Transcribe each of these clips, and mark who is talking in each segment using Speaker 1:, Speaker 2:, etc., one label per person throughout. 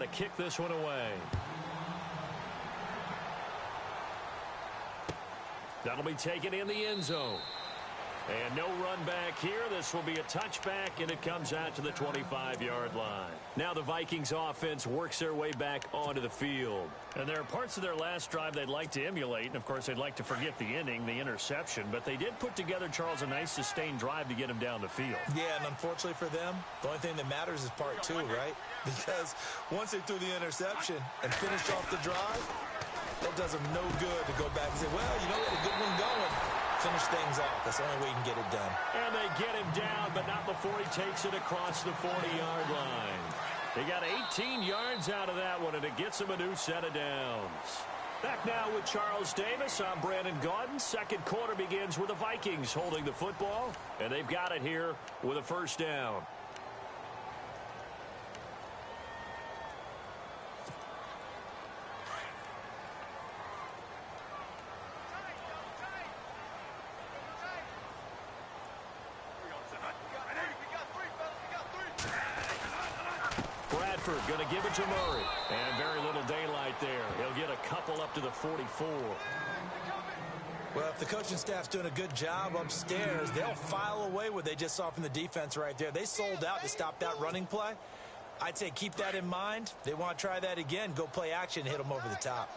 Speaker 1: to kick this one away. That'll be taken in the end zone. And no run back here. This will be a touchback, and it comes out to the 25-yard line. Now the Vikings offense works their way back onto the field. And there are parts of their last drive they'd like to emulate, and, of course, they'd like to forget the ending, the interception. But they did put together, Charles, a nice sustained drive to get him down the field.
Speaker 2: Yeah, and unfortunately for them, the only thing that matters is part two, right? Because once they threw the interception and finished off the drive, that does them no good to go back and say, well, you know, we had a good one going. Finish things off. That's the only way you can get it done.
Speaker 1: And they get him down, but not before he takes it across the 40-yard line. They got 18 yards out of that one, and it gets him a new set of downs. Back now with Charles Davis. I'm Brandon Gaudin. Second quarter begins with the Vikings holding the football, and they've got it here with a first down. Going to give it to Murray. And very little daylight there. He'll get a couple up to the 44.
Speaker 2: Well, if the coaching staff's doing a good job upstairs, they'll file away what they just saw from the defense right there. They sold out to stop that running play. I'd say keep that in mind. They want to try that again. Go play action and hit them over the top.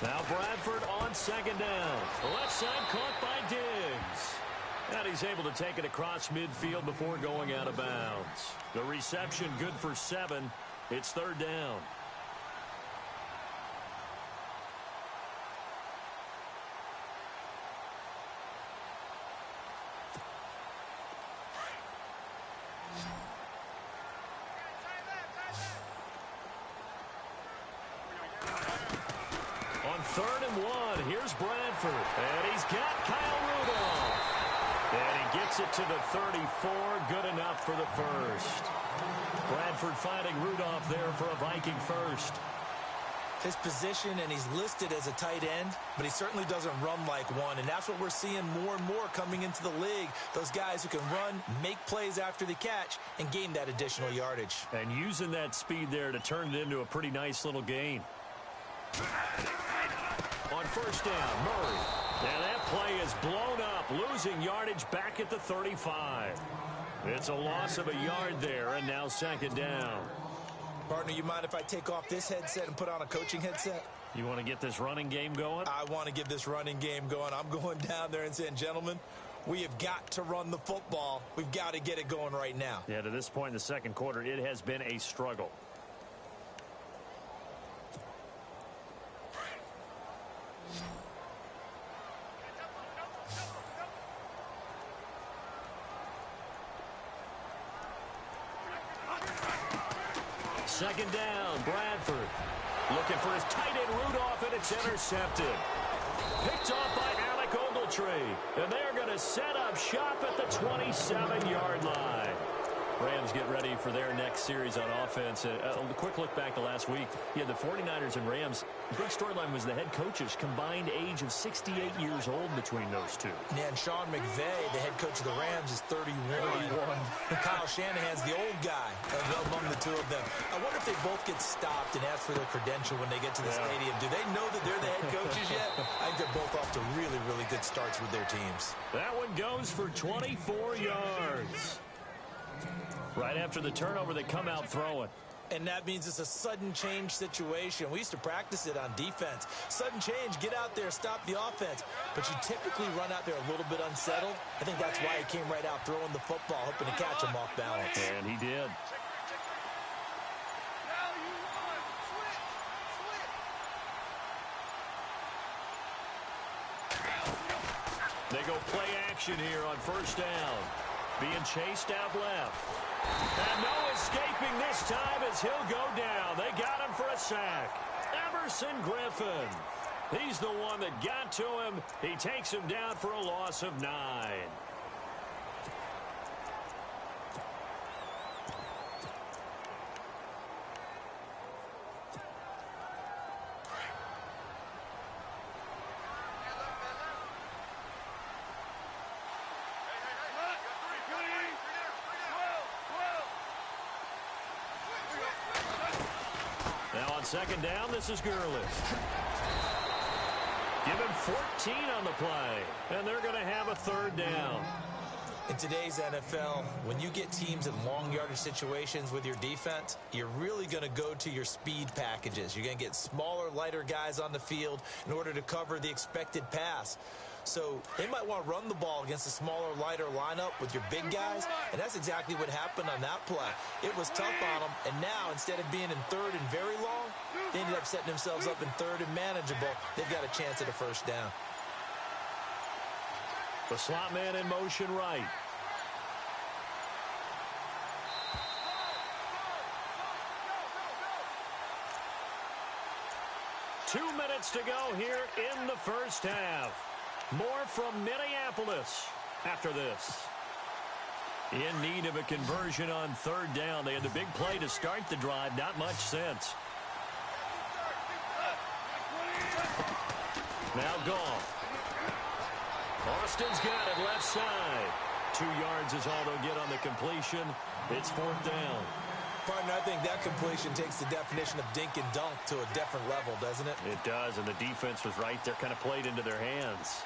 Speaker 1: Now Bradford on second down. The left side caught by Diggs. And he's able to take it across midfield before going out of bounds. The reception good for 7. It's third down. On 3rd and 1, here's Bradford. And he's got Kyle Rudolph. And he gets it to the 34. Good enough for the first. Bradford finding Rudolph there for a Viking first.
Speaker 2: His position, and he's listed as a tight end, but he certainly doesn't run like one. And that's what we're seeing more and more coming into the league. Those guys who can run, make plays after the catch, and gain that additional yardage.
Speaker 1: And using that speed there to turn it into a pretty nice little gain. On first down, Murray. And that play is blown up, losing yardage back at the 35. It's a loss of a yard there, and now second down.
Speaker 2: Partner, you mind if I take off this headset and put on a coaching headset?
Speaker 1: You want to get this running game going?
Speaker 2: I want to get this running game going. I'm going down there and saying, gentlemen, we have got to run the football. We've got to get it going right now.
Speaker 1: Yeah, to this point in the second quarter, it has been a struggle. Second down, Bradford. Looking for his tight end Rudolph, and it's intercepted. Picked off by Alec Ogletree. And they're going to set up shop at the 27-yard line. Rams get ready for their next series on offense. A quick look back to last week. Yeah, the 49ers and Rams, the big storyline was the head coaches, combined age of 68 years old between those two.
Speaker 2: Yeah, and Sean McVay, the head coach of the Rams, is 31. Kyle Shanahan's the old guy among the two of them. I wonder if they both get stopped and ask for their credential when they get to the stadium. Do they know that they're the head coaches yet? I think they're both off to really, really good starts with their teams.
Speaker 1: That one goes for 24 yards. Right after the turnover, they come out throwing.
Speaker 2: And that means it's a sudden change situation. We used to practice it on defense. Sudden change, get out there, stop the offense. But you typically run out there a little bit unsettled. I think that's why he came right out throwing the football, hoping to catch him off balance.
Speaker 1: And he did. They go play action here on first down. Being chased out left. And no escaping this time as he'll go down. They got him for a sack. Everson Griffin. He's the one that got to him. He takes him down for a loss of 9. second down, this is Gurley. Give him 14 on the play, and they're going to have a third down.
Speaker 2: In today's NFL, when you get teams in long yardage situations with your defense, you're really going to go to your speed packages. You're going to get smaller, lighter guys on the field in order to cover the expected pass. So they might want to run the ball against a smaller, lighter lineup with your big guys, and that's exactly what happened on that play. It was tough on them, and now instead of being in third and very long, they ended up setting themselves up in third and manageable. They've got a chance at a first down.
Speaker 1: The slot man in motion right. Two minutes to go here in the first half. More from Minneapolis after this. In need of a conversion on third down. They had the big play to start the drive. Not much sense. Now Goff. Austin's got it left side. 2 yards is all they'll get on the completion. It's fourth down.
Speaker 2: Partner, I think that completion takes the definition of dink and dunk to a different level, doesn't it?
Speaker 1: It does, and the defense was right there, kind of played into their hands.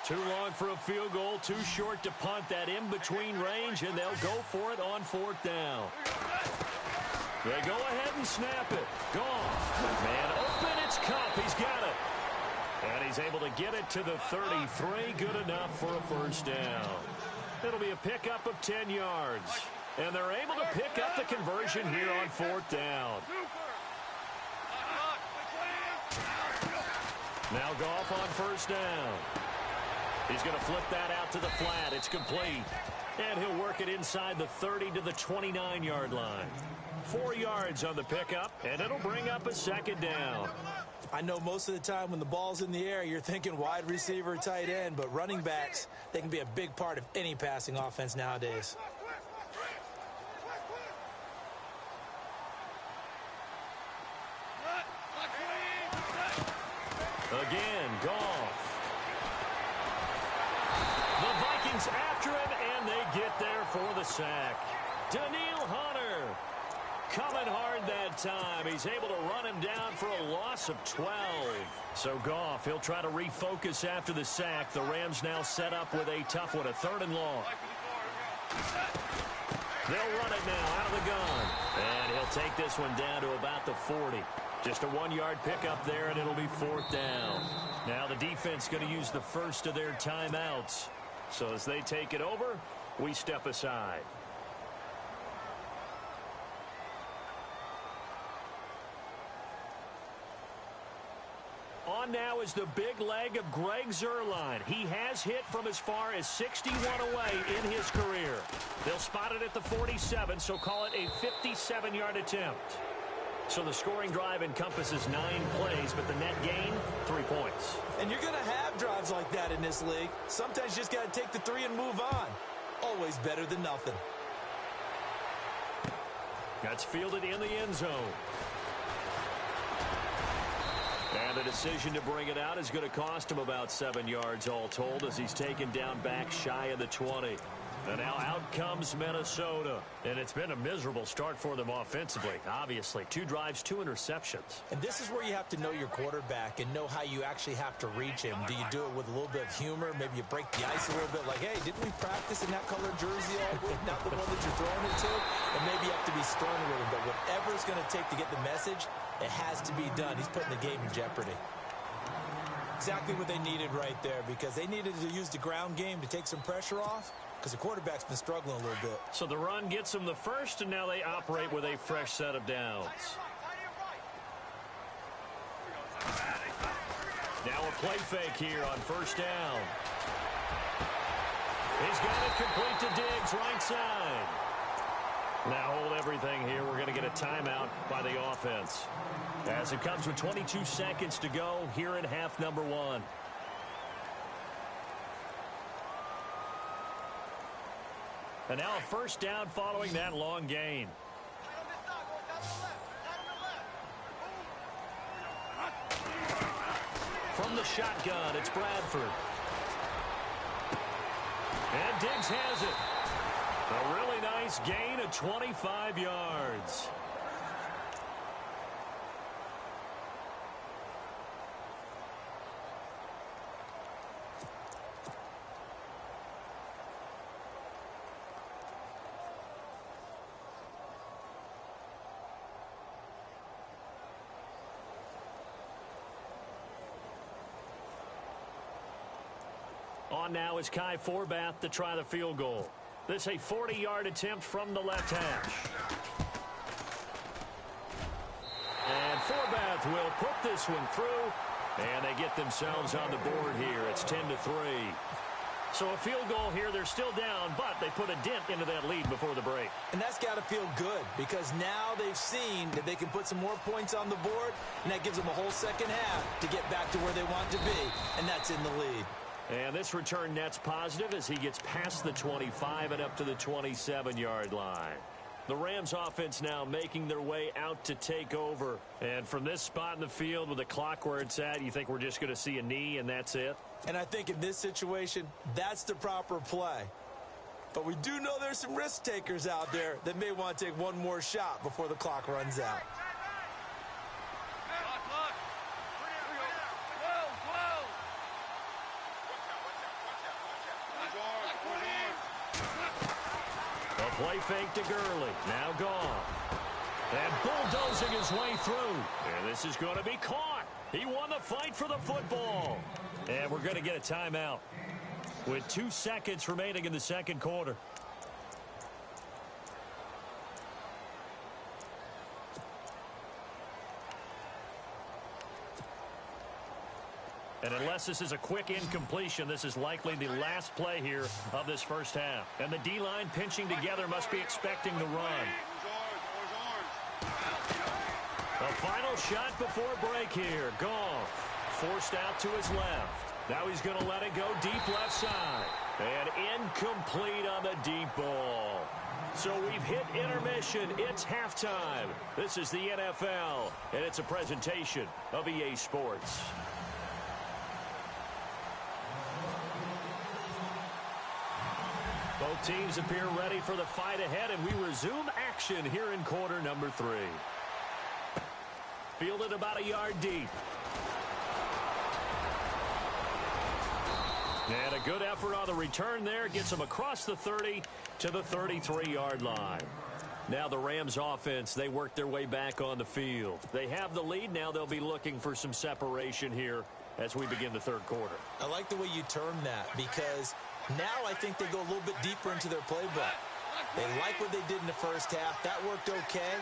Speaker 1: Too long for a field goal, too short to punt. That in-between range, and they'll go for it on fourth down. They go ahead and snap it. Goff. Man open, it's Cup. He's got it. And he's able to get it to the 33. Good enough for a first down. It'll be a pickup of 10 yards. And they're able to pick up the conversion here on fourth down. Now Goff on first down. He's going to flip that out to the flat. It's complete. And he'll work it inside the 30 to the 29-yard line. 4 yards on the pickup, and it'll bring up a second down.
Speaker 2: I know most of the time when the ball's in the air, you're thinking wide receiver, tight end, but running backs, they can be a big part of any passing offense nowadays.
Speaker 1: Again, Goff. The Vikings after him, and they get there for the sack. Daniil Hunter coming hard that time. He's able to run him down for a loss of 12. So Goff, he'll try to refocus after the sack. The Rams now set up with a tough one, a third and long. They'll run it now out of the gun. And he'll take this one down to about the 40. Just a 1-yard pickup there, and it'll be fourth down. Now the defense going to use the first of their timeouts. So as they take it over, we step aside. On now is the big leg of Greg Zuerlein. He has hit from as far as 61 away in his career. They'll spot it at the 47, so call it a 57-yard attempt. So the scoring drive encompasses 9 plays, but the net gain, 3 points.
Speaker 2: And you're going to have drives like that in this league. Sometimes you just got to take the 3 and move on. Always better than nothing.
Speaker 1: That's fielded in the end zone. And the decision to bring it out is going to cost him about 7 yards all told as he's taken down back shy of the 20. And now out comes Minnesota. And it's been a miserable start for them offensively, obviously. 2 drives, 2 interceptions.
Speaker 2: And this is where you have to know your quarterback and know how you actually have to reach him. Do you do it with a little bit of humor? Maybe you break the ice a little bit like, hey, didn't we practice in that color jersey all week? Not the one that you're throwing it to? And maybe you have to be stern with him. But whatever it's going to take to get the message, it has to be done. He's putting the game in jeopardy. Exactly what they needed right there, because they needed to use the ground game to take some pressure off, because the quarterback's been struggling a little bit.
Speaker 1: So the run gets them the first, and now they operate with a fresh set of downs. Now a play fake here on first down. He's got it complete to Diggs, right side. Now hold everything here. We're going to get a timeout by the offense, as it comes with 22 seconds to go here in half number 1. And now a first down following that long gain. From the shotgun, it's Bradford. And Diggs has it. A really nice gain of 25 yards. On now is Kai Forbath to try the field goal. This a 40-yard attempt from the left hash. And Forbath will put this one through, and they get themselves on the board here. It's 10-3. So a field goal here. They're still down, but they put a dent into that lead before the break.
Speaker 2: And that's got to feel good because now they've seen that they can put some more points on the board, and that gives them a whole second half to get back to where they want to be, and that's in the lead.
Speaker 1: And this return net's positive as he gets past the 25 and up to the 27-yard line. The Rams offense now making their way out to take over. And from this spot in the field with the clock where it's at, you think we're just going to see a knee and that's it?
Speaker 2: And I think in this situation, that's the proper play. But we do know there's some risk takers out there that may want to take one more shot before the clock runs out.
Speaker 1: Play fake to Gurley. Now gone. And bulldozing his way through. And this is going to be caught. He won the fight for the football. And we're going to get a timeout with 2 seconds remaining in the second quarter. And unless this is a quick incompletion, this is likely the last play here of this first half. And the D-line pinching together must be expecting the run. A final shot before break here. Goff forced out to his left. Now he's going to let it go deep left side. And incomplete on the deep ball. So we've hit intermission. It's halftime. This is the NFL, and it's a presentation of EA Sports. Both teams appear ready for the fight ahead, and we resume action here in quarter number 3. Fielded about a yard deep. And a good effort on the return there. Gets them across the 30 to the 33-yard line. Now the Rams offense, they work their way back on the field. They have the lead. Now they'll be looking for some separation here as we begin the third quarter.
Speaker 2: I like the way you term that because now I think they go a little bit deeper into their playbook. They like what they did in the first half. That worked okay.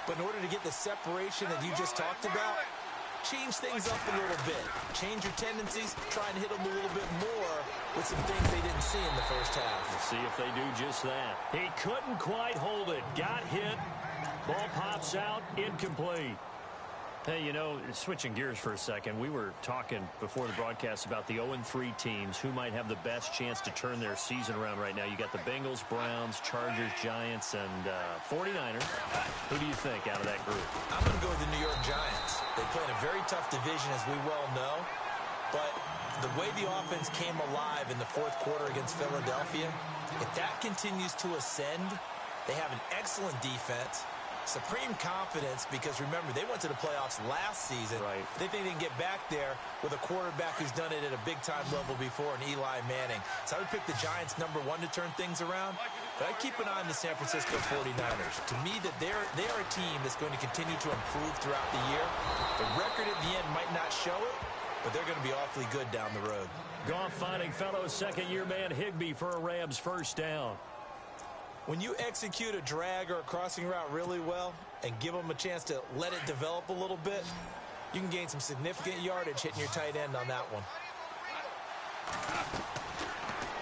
Speaker 2: But in order to get the separation that you just talked about, change things up a little bit. Change your tendencies. Try and hit them a little bit more with some things they didn't see in the first half.
Speaker 1: Let's see if they do just that. He couldn't quite hold it. Got hit. Ball pops out. Incomplete. Hey, you know, switching gears for a second, we were talking before the broadcast about the 0-3 teams who might have the best chance to turn their season around right now. You got the Bengals, Browns, Chargers, Giants, and 49ers. Who do you think out of that group?
Speaker 2: I'm going to go with the New York Giants. They play in a very tough division, as we well know. But the way the offense came alive in the fourth quarter against Philadelphia, if that continues to ascend, they have an excellent defense. Supreme confidence because, remember, they went to the playoffs last season.
Speaker 1: Right.
Speaker 2: They think they can get back there with a quarterback who's done it at a big-time level before, in Eli Manning. So I would pick the Giants #1 to turn things around. But I'd keep an eye on the San Francisco 49ers. To me, that they are a team that's going to continue to improve throughout the year. The record at the end might not show it, but they're going to be awfully good down the road.
Speaker 1: Goff finding fellow second-year man Higbee for a Rams first down.
Speaker 2: When you execute a drag or a crossing route really well and give them a chance to let it develop a little bit, you can gain some significant yardage hitting your tight end on that one.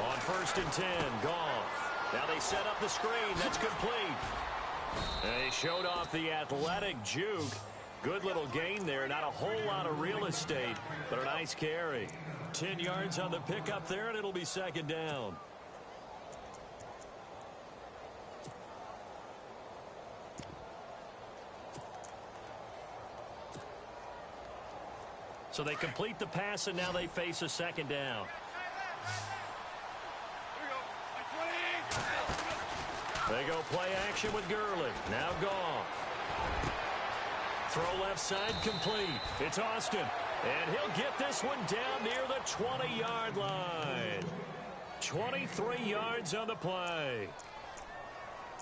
Speaker 1: On 1st and 10, Goff. Now they set up the screen. That's complete. They showed off the athletic juke. Good little gain there. Not a whole lot of real estate, but a nice carry. 10 yards on the pickup there, and it'll be second down. So they complete the pass, and now they face a second down. They go play action with Gurley. Now Goff. Throw left side complete. It's Austin. And he'll get this one down near the 20-yard line. 23 yards on the play.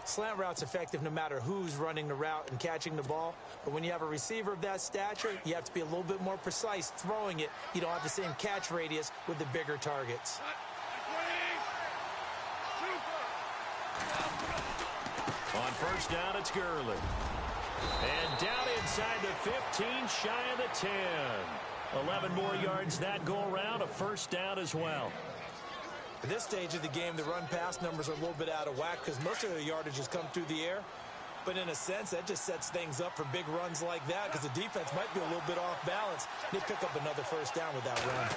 Speaker 2: Slant route's effective no matter who's running the route and catching the ball. But when you have a receiver of that stature, you have to be a little bit more precise throwing it. You don't have the same catch radius with the bigger targets.
Speaker 1: On first down, it's Gurley. And down inside the 15, shy of the 10. 11 more yards that go around, a first down as well.
Speaker 2: At this stage of the game, the run-pass numbers are a little bit out of whack because most of the yardage has come through the air. But in a sense, that just sets things up for big runs like that because the defense might be a little bit off balance. They pick up another first down with that run.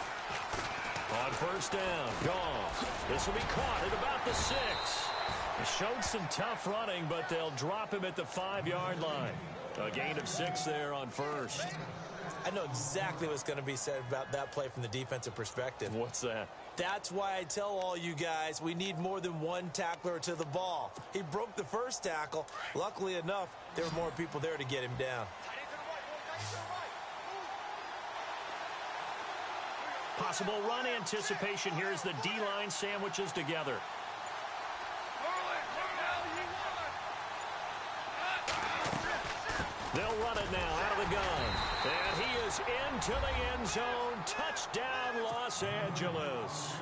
Speaker 1: On first down, Goff. This will be caught at about the 6. He showed some tough running, but they'll drop him at the 5-yard line. A gain of 6 there on first.
Speaker 2: I know exactly what's going to be said about that play from the defensive perspective.
Speaker 1: What's that?
Speaker 2: That's why I tell all you guys we need more than one tackler to the ball. He broke the first tackle. Luckily enough, there were more people there to get him down.
Speaker 1: Possible run anticipation here as the D-line sandwiches together. They'll run it now out of the gun. And he is into the end zone. Touchdown, Los Angeles.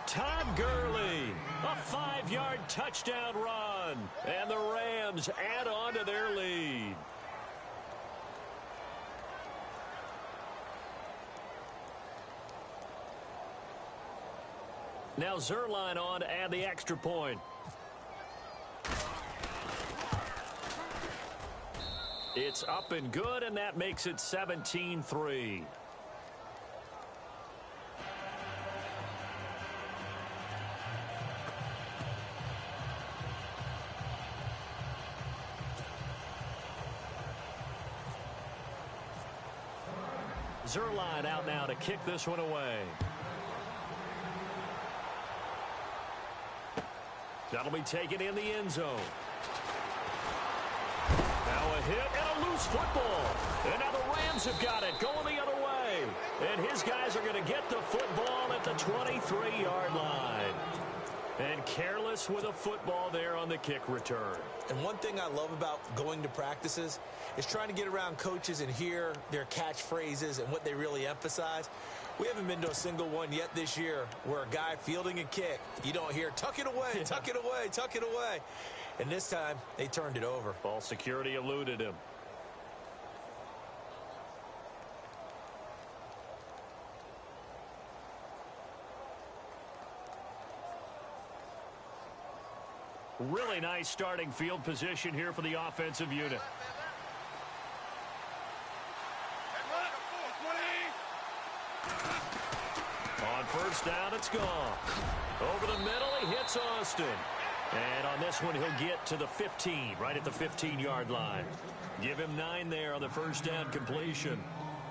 Speaker 1: Todd Gurley, a 5-yard touchdown run. And the Rams add on to their lead. Now Zerline on to add the extra point. It's up and good, and that makes it 17-3. Zerline out now to kick this one away. That'll be taken in the end zone. Now a hit and a loose football. And now the Rams have got it going the other way. And his guys are going to get the football at the 23-yard line. And careless with a football there on the kick return.
Speaker 2: And one thing I love about going to practices is trying to get around coaches and hear their catchphrases and what they really emphasize. We haven't been to a single one yet this year where a guy fielding a kick, you don't hear, tuck it away, tuck it away, tuck it away. And this time, they turned it over.
Speaker 1: Ball security eluded him. Really nice starting field position here for the offensive unit. On first down, it's gone. Over the middle, he hits Austin. And on this one, he'll get to the 15, right at the 15-yard line. Give him 9 there on the first down completion.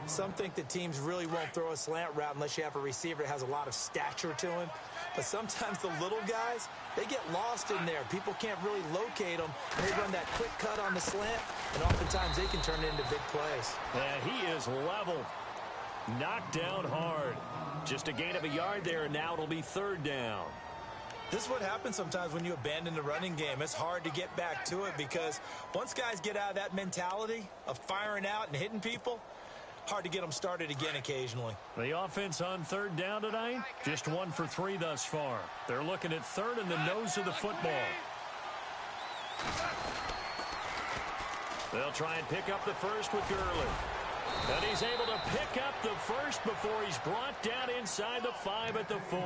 Speaker 2: Some think that teams really won't throw a slant route unless you have a receiver that has a lot of stature to him. But sometimes the little guys, they get lost in there. People can't really locate them. And they run that quick cut on the slant, and oftentimes they can turn it into big plays.
Speaker 1: And he is leveled. Knocked down hard. Just a gain of a yard there, and now it'll be third down.
Speaker 2: This is what happens sometimes when you abandon the running game. It's hard to get back to it because once guys get out of that mentality of firing out and hitting people, hard to get them started again occasionally.
Speaker 1: The offense on third down tonight, just 1 for 3 thus far. They're looking at third in the nose of the football. They'll try and pick up the first with Gurley. And he's able to pick up the first before he's brought down inside the 5 at the 4.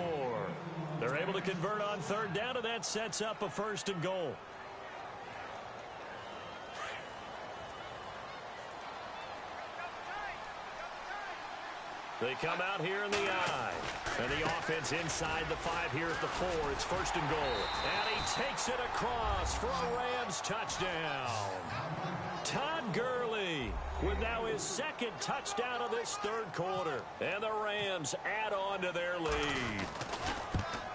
Speaker 1: They're able to convert on third down, and that sets up a first and goal. They come out here in the I. And the offense inside the 5 here at the 4. It's first and goal. And he takes it across for a Rams touchdown. Todd Gurley. with now his second touchdown of this third quarter. And the Rams add on to their lead.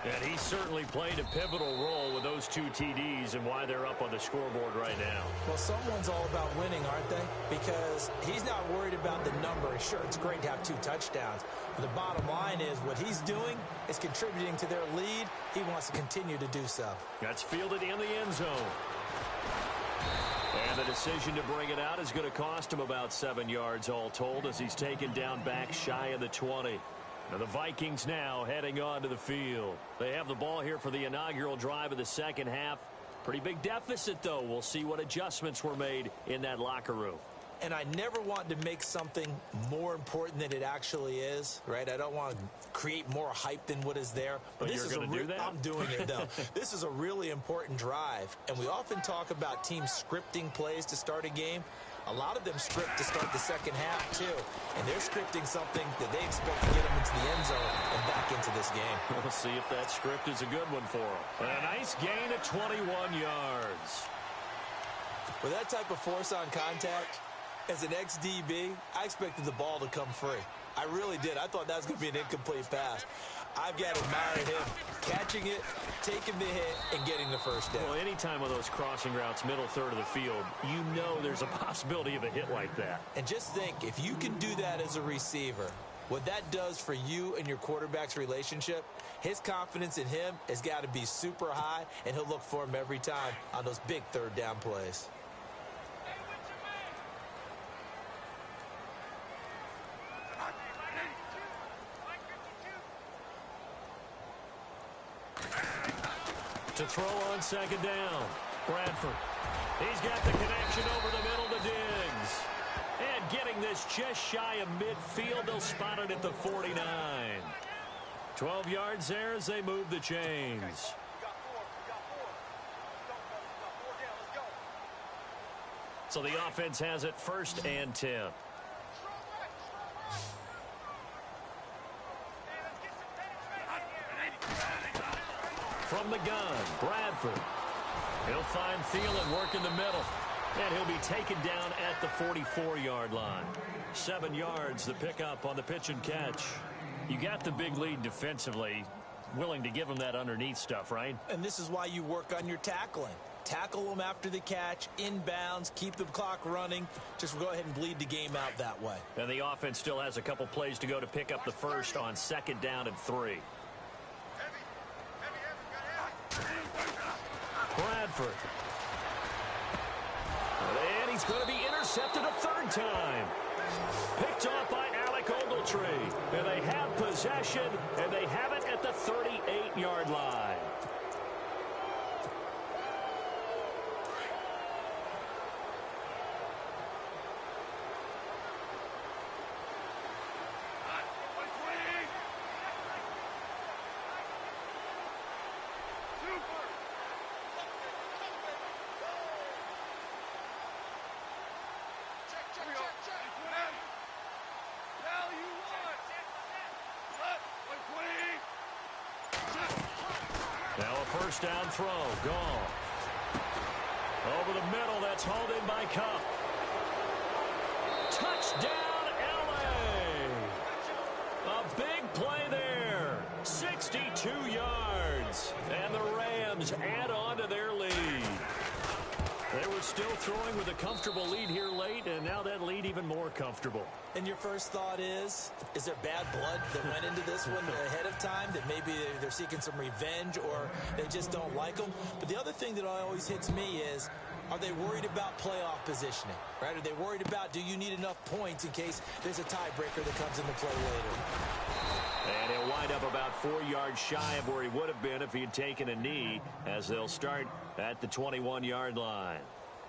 Speaker 1: And he certainly played a pivotal role with those 2 TDs and why they're up on the scoreboard right now.
Speaker 2: Well, someone's all about winning, aren't they? Because he's not worried about the number. Sure, it's great to have 2 touchdowns. But the bottom line is what he's doing is contributing to their lead. He wants to continue to do so.
Speaker 1: That's fielded in the end zone. And the decision to bring it out is going to cost him about 7 yards all told as he's taken down back shy of the 20. Now the Vikings now heading on to the field. They have the ball here for the inaugural drive of the second half. Pretty big deficit, though. We'll see what adjustments were made in that locker room.
Speaker 2: And I never want to make something more important than it actually is, right? I don't want to create more hype than what is there.
Speaker 1: But this you're going to do that?
Speaker 2: I'm doing it, though. This is a really important drive. And we often talk about teams scripting plays to start a game. A lot of them script to start the second half, too. And they're scripting something that they expect to get them into the end zone and back into this game.
Speaker 1: We'll see if that script is a good one for them. A nice gain of 21 yards.
Speaker 2: With that type of force on contact, as an ex-DB, I expected the ball to come free. I really did. I thought that was going to be an incomplete pass. I've got to admire him catching it, taking the hit, and getting the first down.
Speaker 1: Well, anytime on those crossing routes, middle third of the field, you know there's a possibility of a hit like that.
Speaker 2: And just think, if you can do that as a receiver, what that does for you and your quarterback's relationship, his confidence in him has got to be super high, and he'll look for him every time on those big third down plays.
Speaker 1: To throw on second down, Bradford. He's got the connection over the middle to Diggs. And getting this just shy of midfield, they'll spot it at the 49. 12 yards there as they move the chains. So the offense has it 1st and 10. From the gun, Bradford. He'll find Thielen working the middle. And he'll be taken down at the 44-yard line. 7 yards the pickup on the pitch and catch. You got the big lead defensively. Willing to give him that underneath stuff, right?
Speaker 2: And this is why you work on your tackling. Tackle them after the catch, inbounds, keep the clock running. Just go ahead and bleed the game out that way.
Speaker 1: And the offense still has a couple plays to go to pick up the first on 2nd down and 3. Bradford. And he's going to be intercepted a 3rd time. Picked off by Alec Ogletree. And they have possession, and they have it at the 38-yard line. Now a 1st down throw. Gone. Over the middle. That's hauled in by Cup. Touchdown, L.A. A big play there. 62 yards. And the Rams add on to their lead. They were still throwing with a comfortable lead here late, and now that lead even more comfortable.
Speaker 2: And your first thought is there bad blood that went into this one ahead of time, that maybe they're seeking some revenge or they just don't like them? But the other thing that always hits me is, are they worried about playoff positioning, right? Are they worried about, do you need enough points in case there's a tiebreaker that comes into play later?
Speaker 1: And he'll wind up about 4 yards shy of where he would have been if he had taken a knee, as they'll start at the 21-yard line.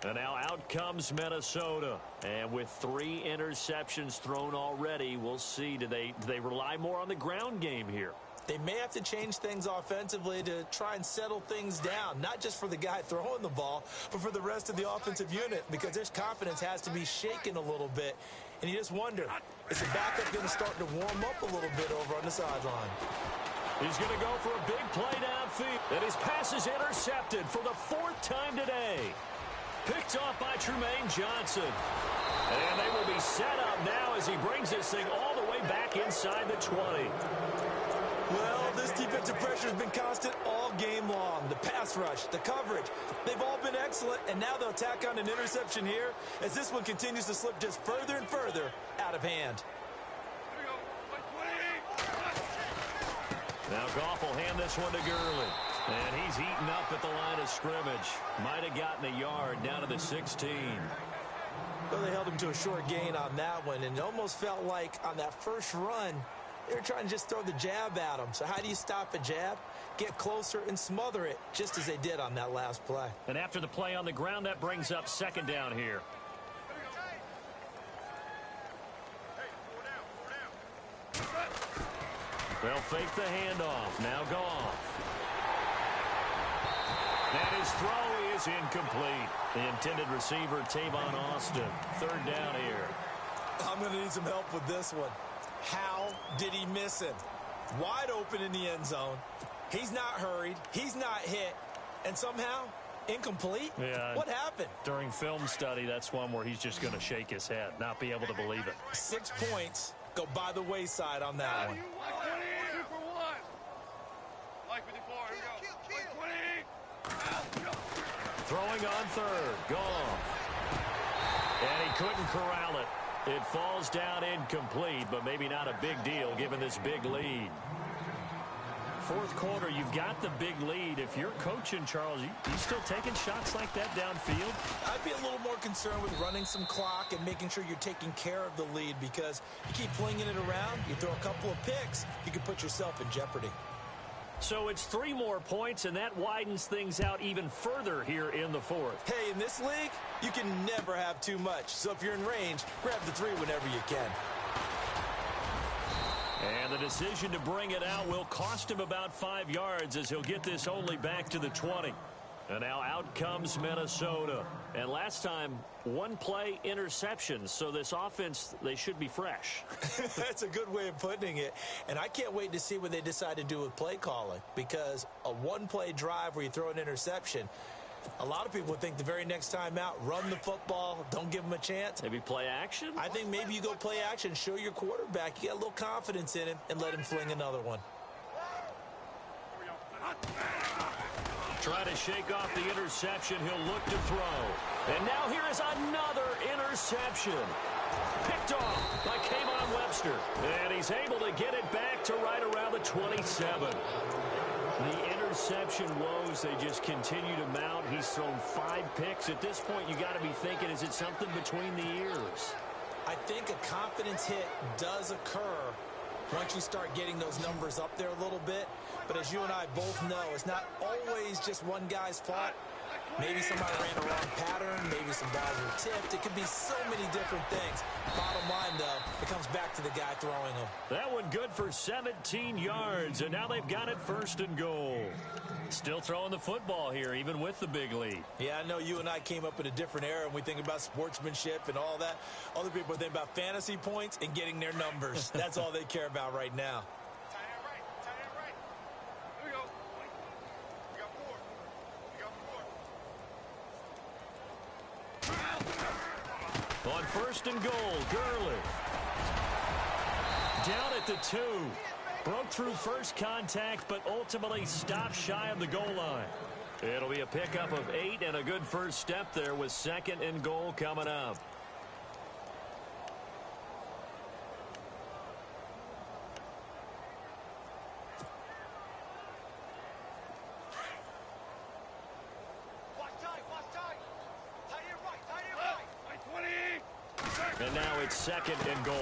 Speaker 1: And now out comes Minnesota. And with 3 interceptions thrown already, we'll see. Do they rely more on the ground game here?
Speaker 2: They may have to change things offensively to try and settle things down, not just for the guy throwing the ball, but for the rest of the offensive unit, because their confidence has to be shaken a little bit. And you just wonder, is the backup going to start to warm up a little bit over on the sideline?
Speaker 1: He's going to go for a big play downfield. And his pass is intercepted for the 4th time today. Picked off by Trumaine Johnson. And they will be set up now as he brings this thing all the way back inside the 20.
Speaker 2: Well, this defensive pressure has been constant all game long. The pass rush, the coverage, they've all been excellent, and now they'll tack on an interception here as this one continues to slip just further and further out of hand.
Speaker 1: Now Goff will hand this one to Gurley. And he's eaten up at the line of scrimmage. Might have gotten a yard down to the 16.
Speaker 2: Well, they held him to a short gain on that one, and it almost felt like on that first run, they were trying to just throw the jab at him. So how do you stop a jab? Get closer and smother it, just as they did on that last play.
Speaker 1: And after the play on the ground, that brings up second down here. They'll fake the handoff. Now Goff. And his throw is incomplete. The intended receiver, Tavon Austin. Third down here.
Speaker 2: I'm going to need some help with this one. How did he miss him? Wide open in the end zone. He's not hurried. He's not hit. And somehow, incomplete?
Speaker 1: Yeah.
Speaker 2: What happened?
Speaker 1: During film study, that's one where he's just going to shake his head, not be able to believe it.
Speaker 2: 6 points go by the wayside on that one.
Speaker 1: Throwing on third. Goff. And he couldn't corral it. It falls down incomplete, but maybe not a big deal given this big lead. Fourth quarter, you've got the big lead. If you're coaching, Charles, you still taking shots like that downfield?
Speaker 2: I'd be a little more concerned with running some clock and making sure you're taking care of the lead, because you keep flinging it around, you throw a couple of picks, you could put yourself in jeopardy.
Speaker 1: So it's 3 more points, and that widens things out even further here in the fourth.
Speaker 2: Hey, in this league, you can never have too much. So if you're in range, grab the 3 whenever you can.
Speaker 1: And the decision to bring it out will cost him about 5 yards as he'll get this only back to the 20. And now out comes Minnesota. And last time, 1-play interceptions. So this offense, they should be fresh.
Speaker 2: That's a good way of putting it. And I can't wait to see what they decide to do with play calling. Because a 1-play drive where you throw an interception, a lot of people think the very next time out, run the football, don't give them a chance.
Speaker 1: Maybe play action?
Speaker 2: I think maybe you go play action, show your quarterback you got a little confidence in him, and let him fling another one.
Speaker 1: Try to shake off the interception. He'll look to throw. And now here is another interception. Picked off by Kayvon Webster. And he's able to get it back to right around the 27. The interception woes, they just continue to mount. He's thrown 5 picks. At this point, you got to be thinking, is it something between the ears?
Speaker 2: I think a confidence hit does occur once you start getting those numbers up there a little bit. But as you and I both know, it's not always just one guy's fault. Maybe somebody ran a wrong pattern. Maybe some balls were tipped. It could be so many different things. Bottom line, though, it comes back to the guy throwing them.
Speaker 1: That one good for 17 yards, and now they've got it 1st and goal. Still throwing the football here, even with the big lead.
Speaker 2: Yeah, I know you and I came up in a different era, and we think about sportsmanship and all that. Other people think about fantasy points and getting their numbers. That's all they care about right now.
Speaker 1: On 1st and goal, Gurley. Down at the 2. Broke through first contact, but ultimately stopped shy of the goal line. It'll be a pickup of 8 and a good first step there with 2nd and goal coming up. And now it's 2nd and goal.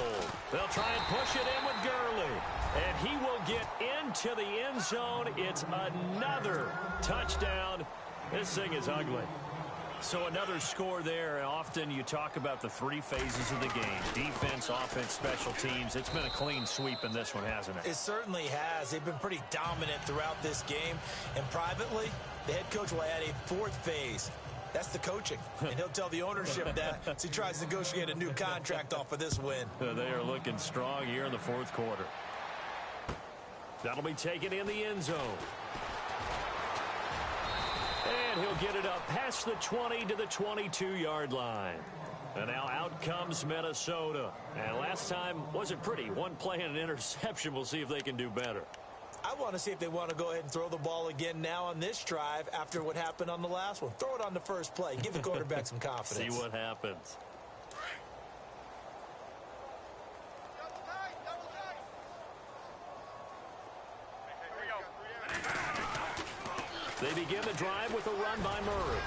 Speaker 1: They'll try and push it in with Gurley. And he will get into the end zone. It's another touchdown. This thing is ugly. So another score there. Often you talk about the 3 phases of the game. Defense, offense, special teams. It's been a clean sweep in this one, hasn't it?
Speaker 2: It certainly has. They've been pretty dominant throughout this game. And privately, the head coach will add a 4th phase. That's the coaching. And he'll tell the ownership that as he tries to negotiate a new contract off of this win.
Speaker 1: They are looking strong here in the 4th quarter. That'll be taken in the end zone. And And he'll get it up past the 20 to the 22-yard line. And now out comes Minnesota. And last time wasn't pretty. One play and an interception. We'll see if they can do better.
Speaker 2: I want to see if they want to go ahead and throw the ball again now on this drive after what happened on the last one. Throw it on the first play. Give the quarterback some confidence.
Speaker 1: See what happens. They begin the drive with a run by Murray.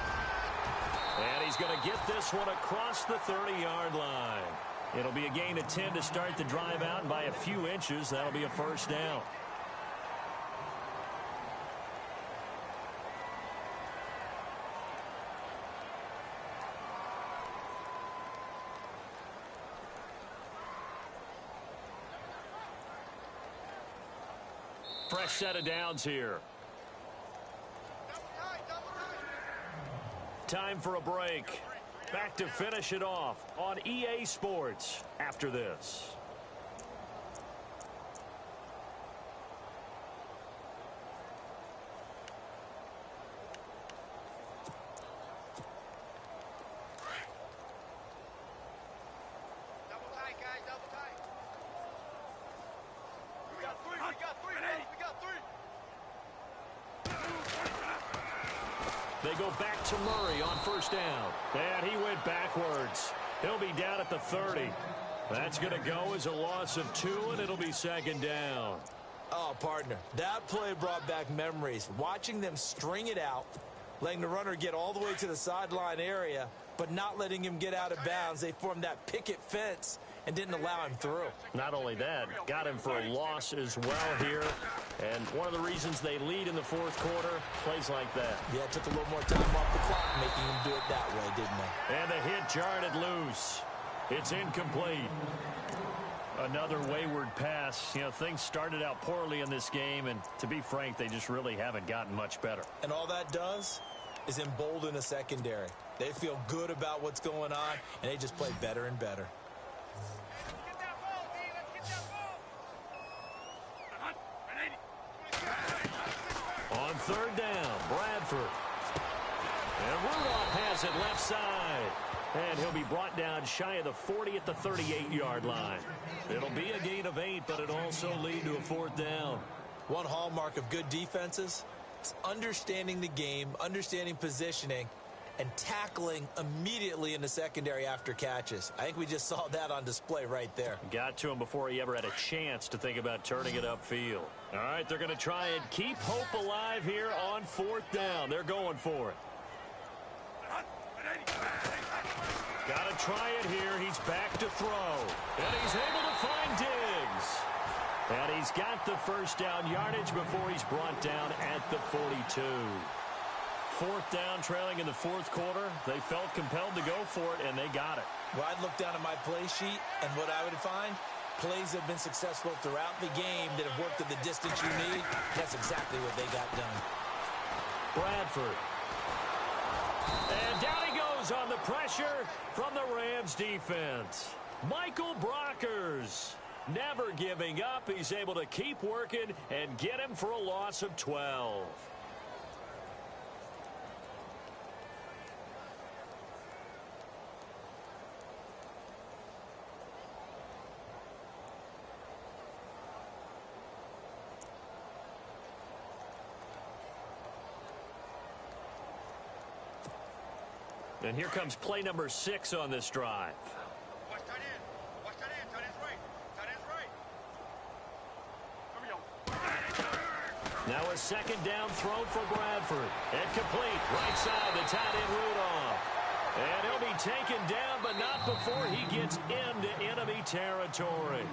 Speaker 1: And he's going to get this one across the 30-yard line. It'll be a gain of 10 to start the drive out, and by a few inches, that'll be a first down. Fresh set of downs here. Time for a break. Back to finish it off on EA Sports after this. They go back to Murray on first down. And he went backwards. He'll be down at the 30. That's going to go as a loss of 2, and it'll be second down.
Speaker 2: Oh, partner, that play brought back memories. Watching them string it out, letting the runner get all the way to the sideline area, but not letting him get out of bounds. They formed that picket fence and didn't allow him through.
Speaker 1: Not only that, got him for a loss as well here. And one of the reasons they lead in the fourth quarter, plays like that.
Speaker 2: Yeah, it took a little more time off the clock, making him do it that way, didn't they?
Speaker 1: And the hit jarred it loose. It's incomplete. Another wayward pass. You know, things started out poorly in this game, and to be frank, they just really haven't gotten much better.
Speaker 2: And all that does is embolden a secondary. They feel good about what's going on, and they just play better and better.
Speaker 1: On third down, Bradford. And Rudolph has it left side. And he'll be brought down shy of the 40 at the 38-yard line. It'll be a gain of 8, but it'll also lead to a fourth down.
Speaker 2: One hallmark of good defenses is understanding the game, understanding positioning, and tackling immediately in the secondary after catches. I think we just saw that on display right there.
Speaker 1: Got to him before he ever had a chance to think about turning it upfield. All right, they're going to try and keep hope alive here on fourth down. They're going for it. Got to try it here. He's back to throw. And he's able to find Diggs. And he's got the first down yardage before he's brought down at the 42. Fourth down, trailing in the fourth quarter. They felt compelled to go for it, and they got it.
Speaker 2: Well, I'd look down at my play sheet, and what I would find, plays have been successful throughout the game that have worked at the distance you need. That's exactly what they got done.
Speaker 1: Bradford. And down he goes on the pressure from the Rams defense. Michael Brockers never giving up. He's able to keep working and get him for a loss of 12. And here comes play number 6 on this drive.
Speaker 3: Watch tight end. Watch tight end. Tight end's right. Tight end's right. Here we go.
Speaker 1: Now a second down throw for Bradford. Incomplete. Right side, the tight end Rudolph. And he'll be taken down, but not before he gets into enemy territory.